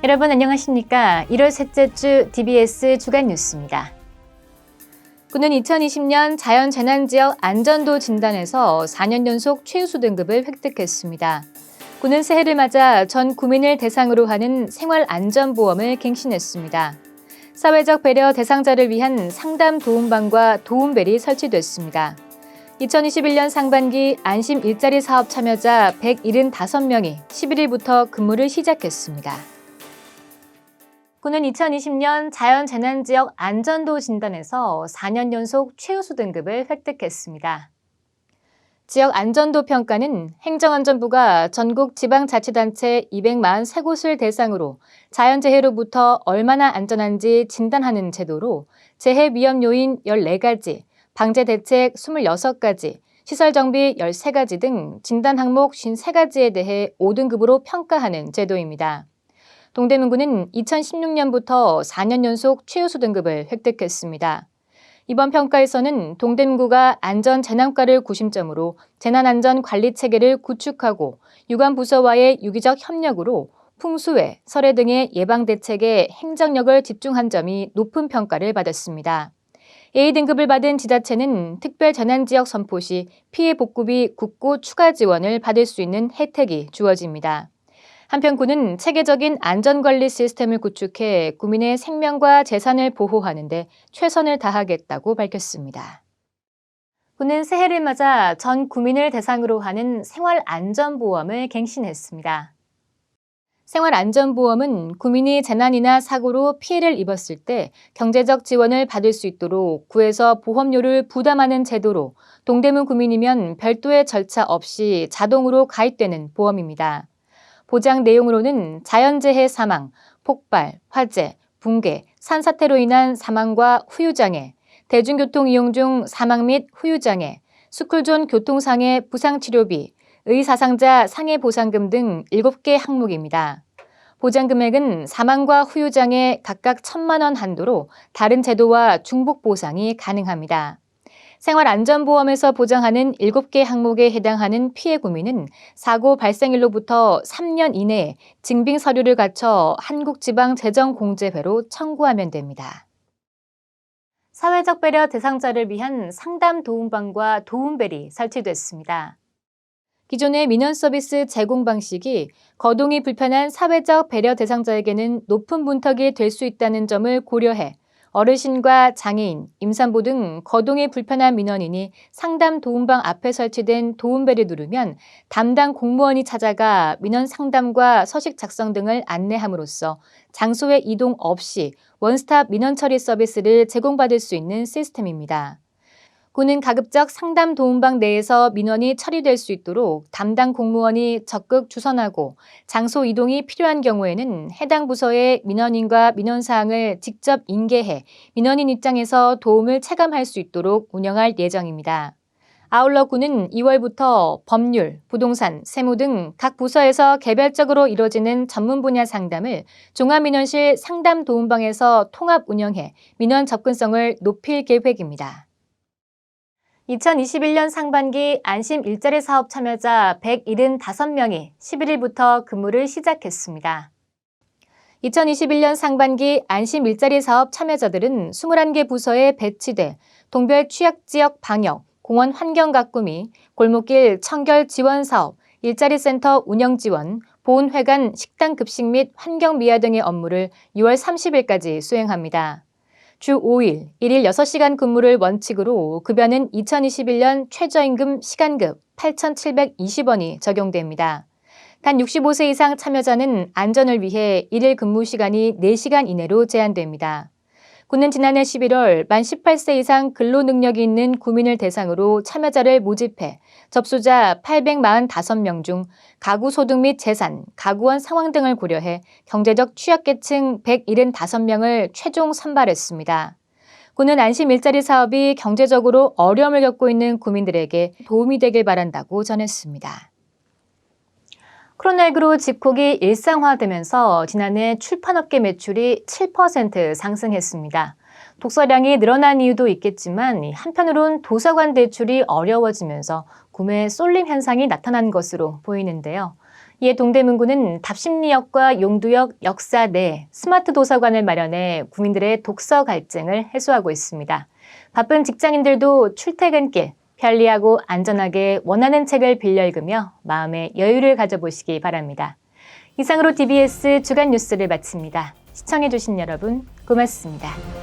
여러분 안녕하십니까? 1월 셋째 주 DBS 주간 뉴스입니다. 군은 2020년 자연재난지역 안전도 진단에서 4년 연속 최우수 등급을 획득했습니다. 군은 새해를 맞아 전 국민을 대상으로 하는 생활안전보험을 갱신했습니다. 사회적 배려 대상자를 위한 상담 도움방과 도움벨이 설치됐습니다. 2021년 상반기 안심 일자리 사업 참여자 175명이 11일부터 근무를 시작했습니다. 군은 2020년 자연재난지역 안전도 진단에서 4년 연속 최우수 등급을 획득했습니다. 지역 안전도 평가는 행정안전부가 전국 지방자치단체 243곳을 대상으로 자연재해로부터 얼마나 안전한지 진단하는 제도로 재해 위험 요인 14가지, 방제 대책 26가지, 시설 정비 13가지 등 진단 항목 53가지에 대해 5등급으로 평가하는 제도입니다. 동대문구는 2016년부터 4년 연속 최우수 등급을 획득했습니다. 이번 평가에서는 동대문구가 안전재난과를 구심점으로 재난안전관리체계를 구축하고 유관부서와의 유기적 협력으로 풍수해, 설해 등의 예방대책에 행정력을 집중한 점이 높은 평가를 받았습니다. A등급을 받은 지자체는 특별재난지역 선포 시 피해 복구비 국고 추가 지원을 받을 수 있는 혜택이 주어집니다. 한편 군은 체계적인 안전관리 시스템을 구축해 국민의 생명과 재산을 보호하는 데 최선을 다하겠다고 밝혔습니다. 군은 새해를 맞아 전 국민을 대상으로 하는 생활안전보험을 갱신했습니다. 생활안전보험은 국민이 재난이나 사고로 피해를 입었을 때 경제적 지원을 받을 수 있도록 구에서 보험료를 부담하는 제도로 동대문 구민이면 별도의 절차 없이 자동으로 가입되는 보험입니다. 보장 내용으로는 자연재해 사망, 폭발, 화재, 붕괴, 산사태로 인한 사망과 후유장애, 대중교통 이용 중 사망 및 후유장애, 스쿨존 교통상해 부상치료비, 의사상자 상해보상금 등 7개 항목입니다. 보장금액은 사망과 후유장애 각각 1,000만 원 한도로 다른 제도와 중복 보상이 가능합니다. 생활안전보험에서 보장하는 7개 항목에 해당하는 피해 구민은 사고 발생일로부터 3년 이내에 증빙 서류를 갖춰 한국지방재정공제회로 청구하면 됩니다. 사회적 배려 대상자를 위한 상담 도움방과 도움벨이 설치됐습니다. 기존의 민원 서비스 제공 방식이 거동이 불편한 사회적 배려 대상자에게는 높은 문턱이 될 수 있다는 점을 고려해 어르신과 장애인, 임산부 등 거동이 불편한 민원인이 상담 도움방 앞에 설치된 도움벨을 누르면 담당 공무원이 찾아가 민원 상담과 서식 작성 등을 안내함으로써 장소의 이동 없이 원스톱 민원 처리 서비스를 제공받을 수 있는 시스템입니다. 군은 가급적 상담 도움방 내에서 민원이 처리될 수 있도록 담당 공무원이 적극 주선하고 장소 이동이 필요한 경우에는 해당 부서의 민원인과 민원사항을 직접 인계해 민원인 입장에서 도움을 체감할 수 있도록 운영할 예정입니다. 아울러 군은 2월부터 법률, 부동산, 세무 등 각 부서에서 개별적으로 이뤄지는 전문 분야 상담을 종합민원실 상담 도움방에서 통합 운영해 민원 접근성을 높일 계획입니다. 2021년 상반기 안심 일자리 사업 참여자 175명이 11일부터 근무를 시작했습니다. 2021년 상반기 안심 일자리 사업 참여자들은 21개 부서에 배치돼 동별 취약지역 방역, 공원 환경 가꾸미, 골목길 청결 지원 사업, 일자리 센터 운영 지원, 보훈회관 식당 급식 및 환경 미화 등의 업무를 6월 30일까지 수행합니다. 주 5일, 1일 6시간 근무를 원칙으로 급여는 2021년 최저임금 시간급 8,720원이 적용됩니다. 단 65세 이상 참여자는 안전을 위해 1일 근무 시간이 4시간 이내로 제한됩니다. 군은 지난해 11월 만 18세 이상 근로 능력이 있는 구민을 대상으로 참여자를 모집해 접수자 845명 중 가구 소득 및 재산, 가구원 상황 등을 고려해 경제적 취약계층 175명을 최종 선발했습니다. 군은 안심 일자리 사업이 경제적으로 어려움을 겪고 있는 구민들에게 도움이 되길 바란다고 전했습니다. 코로나19로 집콕이 일상화되면서 지난해 출판업계 매출이 7% 상승했습니다. 독서량이 늘어난 이유도 있겠지만 한편으론 도서관 대출이 어려워지면서 구매 쏠림 현상이 나타난 것으로 보이는데요. 이에 동대문구는 답심리역과 용두역 역사 내 스마트 도서관을 마련해 국민들의 독서 갈증을 해소하고 있습니다. 바쁜 직장인들도 출퇴근길 편리하고 안전하게 원하는 책을 빌려 읽으며 마음의 여유를 가져보시기 바랍니다. 이상으로 TBS 주간 뉴스를 마칩니다. 시청해주신 여러분 고맙습니다.